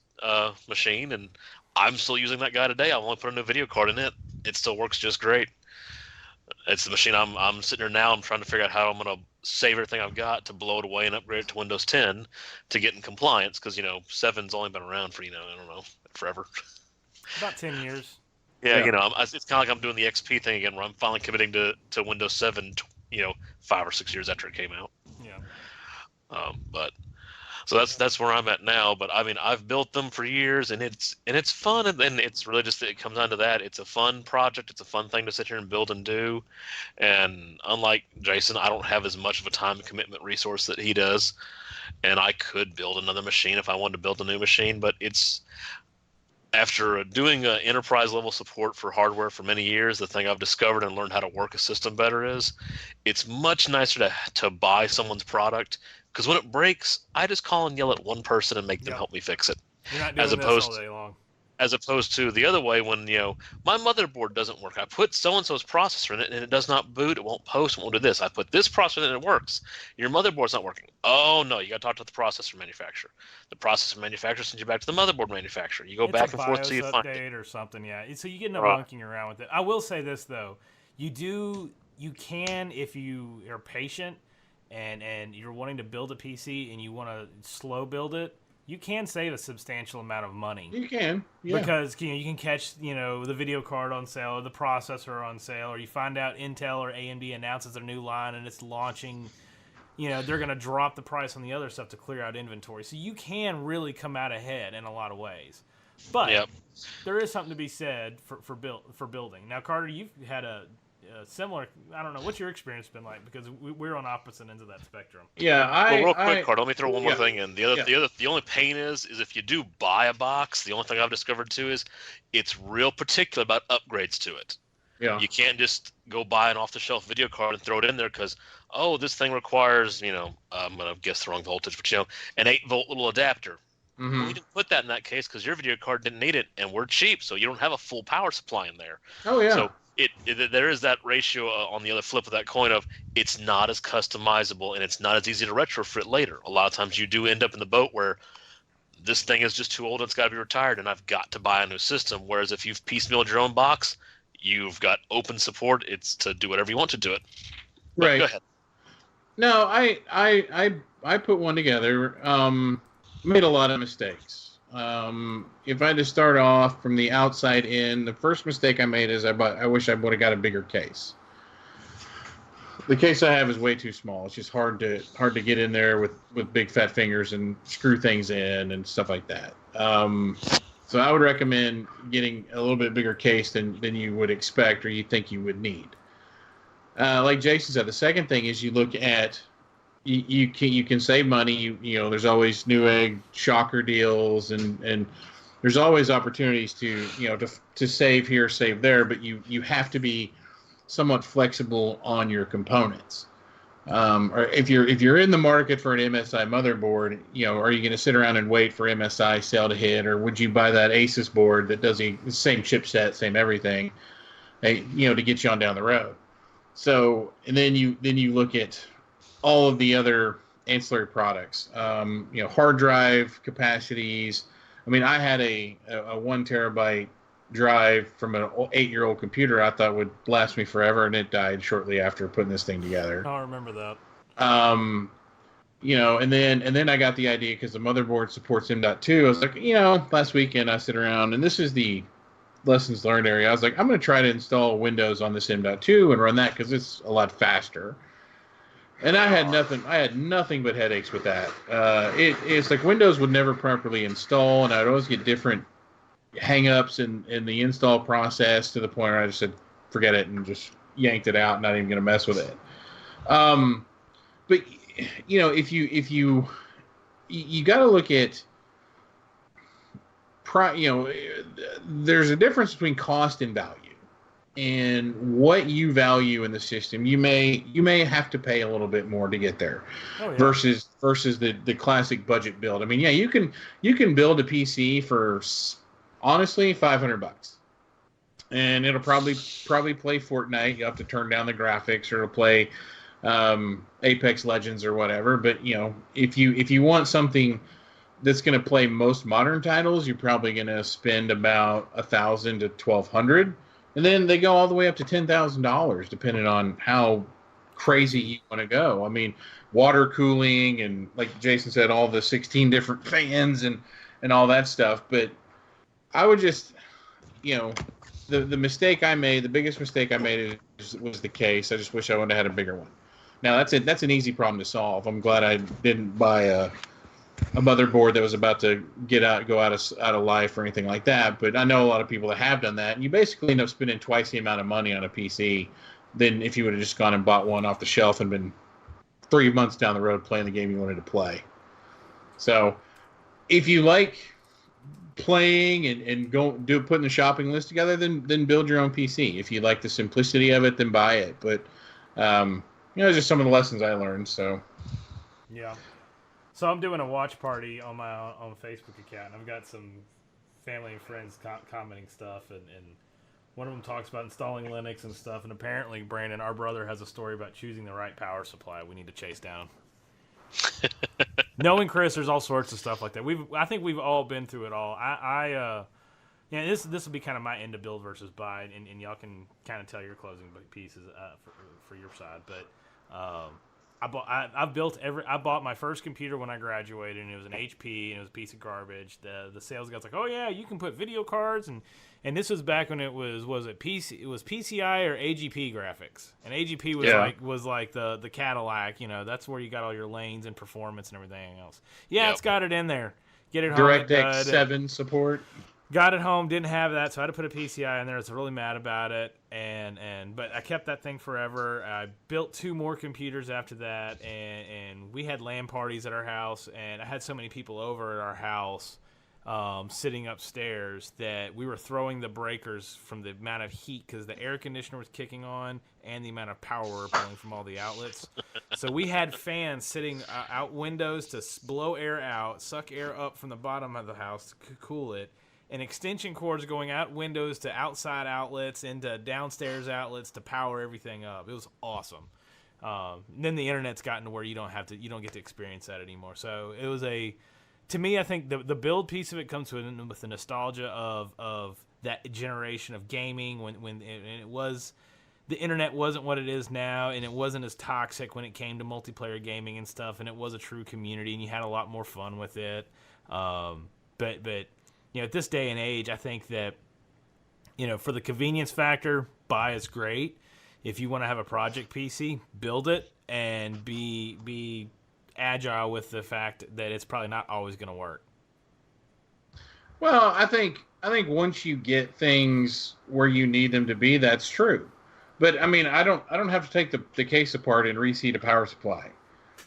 [SPEAKER 3] machine, and I'm still using that guy today. I've only put a new video card in it. It still works just great. It's the machine I'm sitting here now. I'm trying to figure out how I'm going to save everything I've got to blow it away and upgrade it to Windows 10 to get in compliance because, 7's only been around for, I don't know, forever.
[SPEAKER 2] About 10 years.
[SPEAKER 3] Yeah, it's kind of like I'm doing the XP thing again where I'm finally committing to Windows 7, 5 or 6 years after it came out.
[SPEAKER 2] Yeah.
[SPEAKER 3] So that's where I'm at now. But I mean, I've built them for years, and it's fun, and it's really just it comes down to that. It's a fun project. It's a fun thing to sit here and build and do. And unlike Jason, I don't have as much of a time commitment resource that he does. And I could build another machine if I wanted to build a new machine, but After doing enterprise level support for hardware for many years, the thing I've discovered and learned how to work a system better is it's much nicer to buy someone's product, because when it breaks, I just call and yell at one person and make them help me fix it.
[SPEAKER 2] You're not doing this all day long.
[SPEAKER 3] As opposed to the other way, when my motherboard doesn't work, I put so and so's processor in it and it does not boot, it won't post, it won't do this. I put this processor in and it works. Your motherboard's not working. Oh no, you got to talk to the processor manufacturer. The processor manufacturer sends you back to the motherboard manufacturer. You go back and forth till you find it.
[SPEAKER 2] Or something, yeah. So you get monkeying around with it. I will say this though, you can, if you are patient and you're wanting to build a PC and you want to slow build it, you can save a substantial amount of money.
[SPEAKER 1] You can, yeah.
[SPEAKER 2] Because you can catch the video card on sale or the processor on sale, or you find out Intel or AMD announces their new line and it's launching. They're going to drop the price on the other stuff to clear out inventory. So you can really come out ahead in a lot of ways. But there is something to be said for building. Now, Carter, you've had a similar. I don't know what's your experience been like, because we're on opposite ends of that spectrum.
[SPEAKER 1] Yeah,
[SPEAKER 3] real quick, Carter, let me throw one more thing in. The only pain is if you do buy a box, the only thing I've discovered too is it's real particular about upgrades to it.
[SPEAKER 1] Yeah.
[SPEAKER 3] You can't just go buy an off-the-shelf video card and throw it in there because, this thing requires, I'm going to guess the wrong voltage, but, an 8-volt little adapter.
[SPEAKER 1] Mm-hmm.
[SPEAKER 3] Well, we didn't put that in that case because your video card didn't need it, and we're cheap, so you don't have a full power supply in there.
[SPEAKER 1] Oh, yeah.
[SPEAKER 3] So there is that ratio on the other flip of that coin of it's not as customizable and it's not as easy to retrofit later. A lot of times you do end up in the boat where this thing is just too old and it's got to be retired and I've got to buy a new system. Whereas if you've piecemealed your own box, you've got open support. It's to do whatever you want to do it. But
[SPEAKER 1] right.
[SPEAKER 3] Go ahead.
[SPEAKER 1] No, I put one together. Made a lot of mistakes. If I had to start off from the outside in, the first mistake I made is I wish I would have got a bigger case. The case I have is way too small. It's just hard to get in there with big fat fingers and screw things in and stuff like that. So I would recommend getting a little bit bigger case than you would expect or you think you would need. Like Jason said, the second thing is you look at you can save money. There's always Newegg shocker deals and there's always opportunities to save here, save there, but you have to be somewhat flexible on your components. Or if you're in the market for an MSI motherboard, are you going to sit around and wait for MSI sale to hit, or would you buy that Asus board that does the same chipset, same everything, to get you on down the road? So, and then you look at all of the other ancillary products, hard drive capacities. I mean, I had a 1 terabyte drive from an 8-year-old computer I thought would last me forever, and it died shortly after putting this thing together.
[SPEAKER 2] Oh, I remember that.
[SPEAKER 1] And then I got the idea because the motherboard supports M.2. I was like, last weekend I sit around, and this is the lessons learned area. I was like, I'm going to try to install Windows on this M.2 and run that because it's a lot faster. And I had nothing but headaches with that. It's like Windows would never properly install, and I'd always get different hang-ups in the install process to the point where I just said, forget it, and just yanked it out, not even going to mess with it. But, if you got to look at, there's a difference between cost and value. And what you value in the system, you may have to pay a little bit more to get there, versus the classic budget build. I mean, you can build a PC for honestly $500, and it'll probably play Fortnite. You have to turn down the graphics, or it'll play Apex Legends or whatever. But if you want something that's going to play most modern titles, you're probably going to spend about $1,000 to $1,200. And then they go all the way up to $10,000, depending on how crazy you want to go. I mean, water cooling and, like Jason said, all the 16 different fans and all that stuff. But I would just, the mistake I made, the biggest mistake I made was the case. I just wish I would have had a bigger one. Now, that's an easy problem to solve. I'm glad I didn't buy a motherboard that was about to go out of life or anything like that. But I know a lot of people that have done that, and you basically end up spending twice the amount of money on a PC than if you would have just gone and bought one off the shelf and been 3 months down the road playing the game you wanted to play. So if you like playing and putting the shopping list together, then build your own PC. If you like the simplicity of it, then buy it. But just some of the lessons I learned. So
[SPEAKER 2] yeah. So I'm doing a watch party on my own Facebook account, and I've got some family and friends commenting stuff, and one of them talks about installing Linux and stuff, and apparently, Brandon, our brother, has a story about choosing the right power supply we need to chase down. Knowing Chris, there's all sorts of stuff like that. I think we've all been through it all. This will be kind of my end of build versus buy, and y'all can kind of tell your closing pieces for your side, but I bought my first computer when I graduated, and it was an HP, and it was a piece of garbage. The sales guy's like, "Oh yeah, you can put video cards," and this was back when it was it PC? It was PCI or AGP graphics, and AGP was like the Cadillac. That's where you got all your lanes and performance and everything else. Yeah, It's got it in there. Get it home.
[SPEAKER 1] DirectX 7 support.
[SPEAKER 2] Got it home, didn't have that, so I had to put a PCI in there. I was really mad about it, but I kept that thing forever. I built 2 more computers after that, and we had LAN parties at our house, and I had so many people over at our house sitting upstairs that we were throwing the breakers from the amount of heat because the air conditioner was kicking on and the amount of power we were pulling from all the outlets. So we had fans sitting out windows to blow air out, suck air up from the bottom of the house to cool it, and extension cords going out windows to outside outlets into downstairs outlets to power everything up. It was awesome. Then the internet's gotten to where you don't get to experience that anymore. So it was to me, I think the build piece of it comes with the nostalgia of that generation of gaming when it was, the internet wasn't what it is now, and it wasn't as toxic when it came to multiplayer gaming and stuff, and it was a true community, and you had a lot more fun with it. But at this day and age, I think that, for the convenience factor, buy is great. If you want to have a project PC, build it and be agile with the fact that it's probably not always going to work.
[SPEAKER 1] Well, I think once you get things where you need them to be, that's true. But I mean, I don't have to take the case apart and reseat a power supply,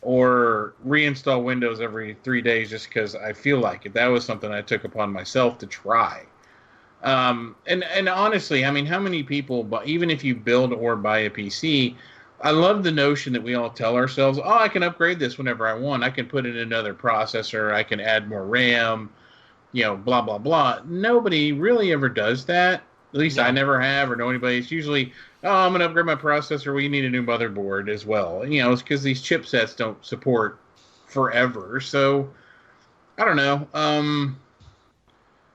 [SPEAKER 1] or reinstall Windows every 3 days just because I feel like it. That was something I took upon myself to try. And honestly, I mean, how many people, even if you build or buy a PC, I love the notion that we all tell ourselves, oh, I can upgrade this whenever I want. I can put in another processor. I can add more RAM, blah, blah, blah. Nobody really ever does that. At least I never have, or know anybody. It's usually, oh, I'm going to upgrade my processor. Well, you need a new motherboard as well. It's because these chipsets don't support forever. So, I don't know.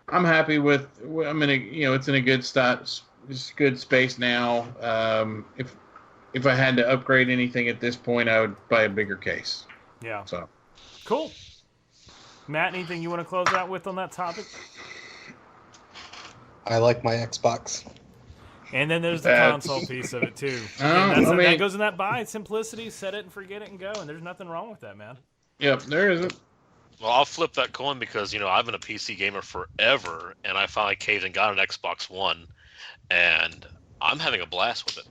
[SPEAKER 1] I'm happy with. I'm in a. It's in a good spot. It's good space now. If I had to upgrade anything at this point, I would buy a bigger case.
[SPEAKER 2] Yeah.
[SPEAKER 1] So.
[SPEAKER 2] Cool. Matt, anything you want to close out with on that topic?
[SPEAKER 5] I like my Xbox.
[SPEAKER 2] And then there's the console piece of it too. That goes in that buy. Simplicity, set it and forget it and go. And there's nothing wrong with that, man.
[SPEAKER 1] Yep, there isn't.
[SPEAKER 3] Well, I'll flip that coin because, I've been a PC gamer forever, and I finally caved and got an Xbox One, and I'm having a blast with it.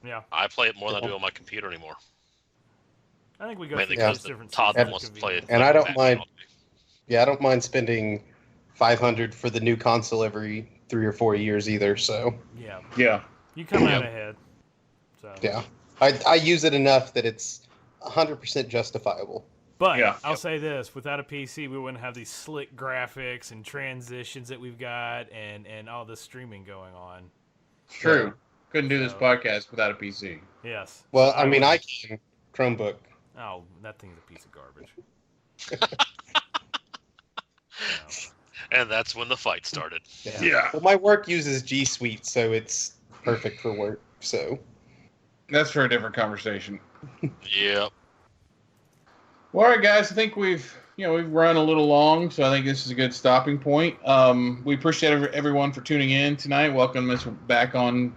[SPEAKER 2] Yeah.
[SPEAKER 3] I play it more than I do on my computer anymore.
[SPEAKER 2] I think we go
[SPEAKER 3] mainly
[SPEAKER 2] through
[SPEAKER 3] because Todd wants to play it.
[SPEAKER 5] And I don't mind. Yeah, I don't mind spending $500 for the new console every 3 or 4 years either. So
[SPEAKER 2] yeah, you come out ahead. So
[SPEAKER 5] yeah, I use it enough that it's 100% justifiable.
[SPEAKER 2] But I'll say this: without a PC, we wouldn't have these slick graphics and transitions that we've got, and all this streaming going on.
[SPEAKER 1] True. Yeah. Couldn't do this podcast without a PC.
[SPEAKER 2] Yes.
[SPEAKER 5] Well, I mean, I can Chromebook.
[SPEAKER 2] Oh, that thing's a piece of garbage.
[SPEAKER 3] And that's when the fight started.
[SPEAKER 1] Yeah.
[SPEAKER 5] Well, my work uses G Suite, so it's perfect for work. So
[SPEAKER 1] that's for a different conversation.
[SPEAKER 3] Yep.
[SPEAKER 1] Well, all right, guys. I think we've run a little long, so I think this is a good stopping point. We appreciate everyone for tuning in tonight. Welcome us back on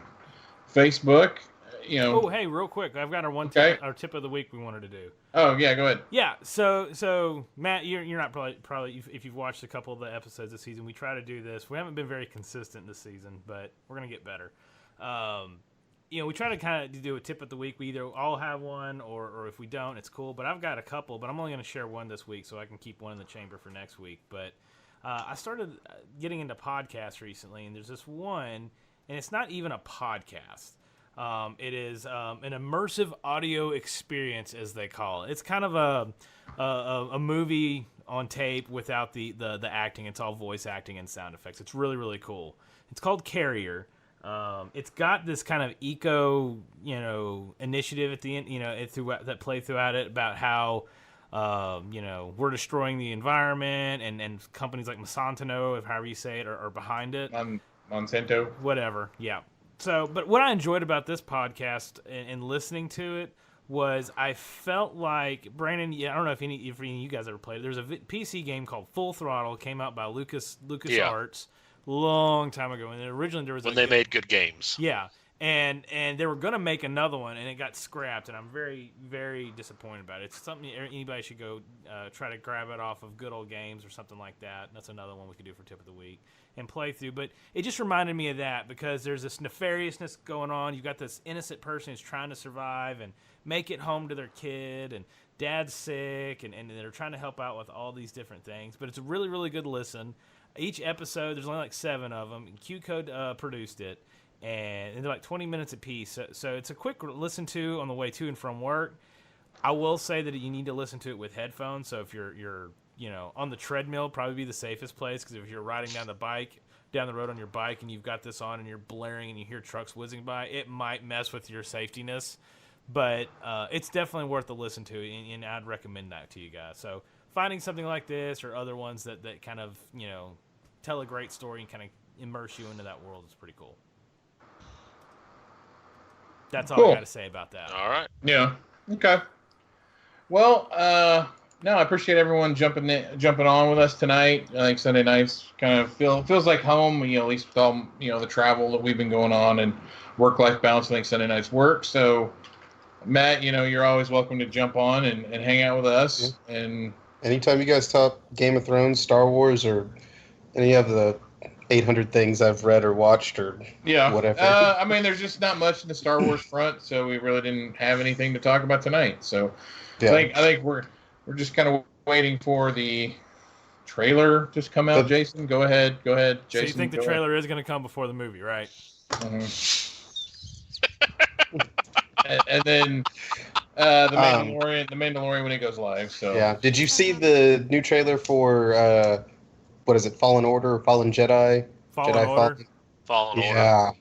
[SPEAKER 1] Facebook.
[SPEAKER 2] Oh, hey, real quick, I've got our tip of the week we wanted to do.
[SPEAKER 1] Oh yeah, go ahead.
[SPEAKER 2] Yeah, so Matt, you're not probably if you've watched a couple of the episodes this season, we try to do this. We haven't been very consistent this season, but we're gonna get better. We try to kind of do a tip of the week. We either all have one, or if we don't, it's cool. But I've got a couple, but I'm only gonna share one this week, so I can keep one in the chamber for next week. But I started getting into podcasts recently, and there's this one, and it's not even a podcast. It is an immersive audio experience, as they call it. It's kind of a movie on tape without the acting. It's all voice acting and sound effects. It's really, really cool. It's called Carrier. It's got this kind of eco, initiative at the end, that play throughout it about how, we're destroying the environment, and companies like Monsanto, if however you say it, are behind it.
[SPEAKER 1] Monsanto.
[SPEAKER 2] Whatever. Yeah. So, but what I enjoyed about this podcast and listening to it was I felt like, Brandon, I don't know if any of you guys ever played it. There's a PC game called Full Throttle. It came out by LucasArts long time ago. And originally there was
[SPEAKER 3] when they made good games.
[SPEAKER 2] Yeah. And they were going to make another one, and it got scrapped, and I'm very, very disappointed about it. It's something anybody should go try to grab it off of Good Old Games or something like that. That's another one we could do for Tip of the Week and play through. But it just reminded me of that because there's this nefariousness going on. You've got this innocent person who's trying to survive and make it home to their kid, and dad's sick, and they're trying to help out with all these different things. But it's a really, really good listen. Each episode, there's only like 7 of them, and Q-Code produced it. And they're like 20 minutes a piece. So it's a quick listen to on the way to and from work. I will say that you need to listen to it with headphones. So if you're on the treadmill, probably be the safest place, because if you're riding down the road on your bike and you've got this on and you're blaring and you hear trucks whizzing by, it might mess with your safetyness. But it's definitely worth a listen to, and I'd recommend that to you guys. So finding something like this or other ones that kind of, tell a great story and kind of immerse you into that world is pretty cool. That's all I got to say about that.
[SPEAKER 3] All right.
[SPEAKER 1] Yeah. Okay. Well, no, I appreciate everyone jumping on with us tonight. I think Sunday nights kind of feels like home, at least with all, the travel that we've been going on and work-life balance. I think Sunday nights work. So, Matt, you're always welcome to jump on and hang out with us. Yeah. And
[SPEAKER 5] anytime you guys talk Game of Thrones, Star Wars, or any of the 800 things I've read or watched or whatever.
[SPEAKER 1] There's just not much in the Star Wars front, so we really didn't have anything to talk about tonight. So I think we're just kind of waiting for the trailer to come out. Jason, go ahead, Jason.
[SPEAKER 2] So you think the trailer is going to come before the movie, right?
[SPEAKER 1] Mm-hmm. and then the Mandalorian when it goes live. So
[SPEAKER 5] yeah, did you see the new trailer for? What is it? Fallen Order or Fallen Jedi?
[SPEAKER 2] Fallen Order.
[SPEAKER 3] Fallen Order.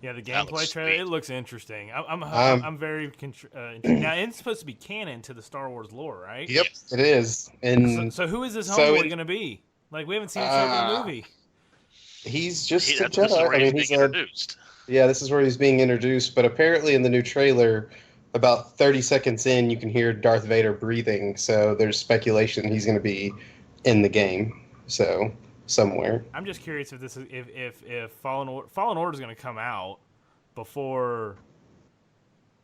[SPEAKER 2] Yeah, the gameplay trailer, it looks interesting. I'm very intrigued. Now, it's supposed to be canon to the Star Wars lore, right?
[SPEAKER 5] Yep, it is. And
[SPEAKER 2] so who is this homeboy going to be? Like, we haven't seen him in the movie.
[SPEAKER 5] He's just a
[SPEAKER 3] Jedi. This is where he's being introduced.
[SPEAKER 5] Yeah, this is where he's being introduced. But apparently in the new trailer, about 30 seconds in, you can hear Darth Vader breathing. So there's speculation he's going to be in the game. So somewhere.
[SPEAKER 2] I'm just curious if this is if Fallen Order is going to come out before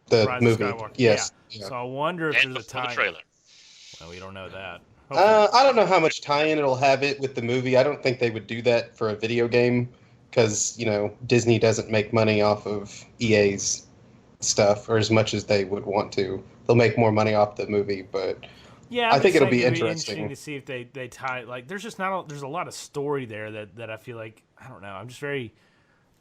[SPEAKER 5] the
[SPEAKER 2] Rise
[SPEAKER 5] movie.
[SPEAKER 2] Of Skywalker.
[SPEAKER 5] Yes.
[SPEAKER 2] Yeah. So I wonder if there's a tie.
[SPEAKER 3] The trailer.
[SPEAKER 2] Well, we don't know that.
[SPEAKER 5] I don't know how much tie-in it'll have it with the movie. I don't think they would do that for a video game because Disney doesn't make money off of EA's stuff, or as much as they would want to. They'll make more money off the movie, but.
[SPEAKER 2] Yeah,
[SPEAKER 5] I think it'll be interesting
[SPEAKER 2] to see if they tie there's just there's a lot of story there that I feel like I don't know.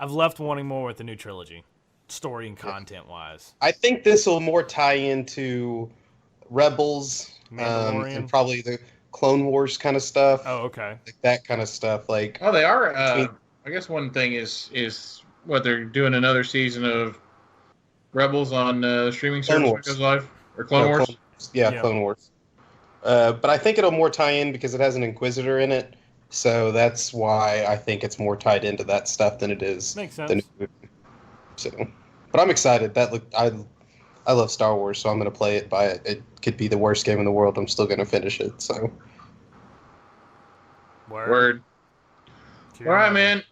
[SPEAKER 2] I've left wanting more with the new trilogy, story and content wise.
[SPEAKER 5] I think this will more tie into Rebels, and probably the Clone Wars kind of stuff.
[SPEAKER 2] Oh, okay.
[SPEAKER 5] Like that kind of stuff. Like
[SPEAKER 1] they are. I guess one thing is what they're doing another season of Rebels on the streaming service that goes live or Clone Wars.
[SPEAKER 5] Clone Wars. But I think it'll more tie in because it has an Inquisitor in it, so that's why I think it's more tied into that stuff than it is.
[SPEAKER 2] Makes sense.
[SPEAKER 5] The new movie. So, but I'm excited. I love Star Wars, so I'm going to play it. Buy it. It could be the worst game in the world. I'm still going to finish it. So.
[SPEAKER 1] Word. All right, man.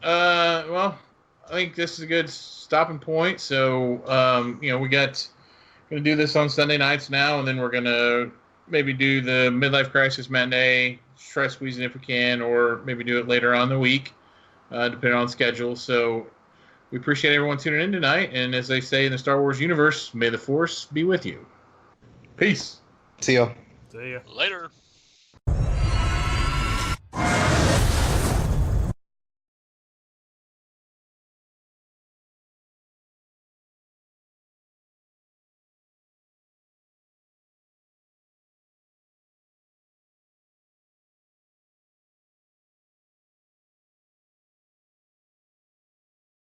[SPEAKER 1] Well, I think this is a good stopping point. So, we going to do this on Sunday nights now, and then we're going to maybe do the Midlife Crisis matinee, try squeezing if we can, or maybe do it later on in the week, depending on schedule. So we appreciate everyone tuning in tonight. And as they say in the Star Wars universe, may the Force be with you. Peace.
[SPEAKER 5] See ya.
[SPEAKER 2] See ya.
[SPEAKER 3] Later.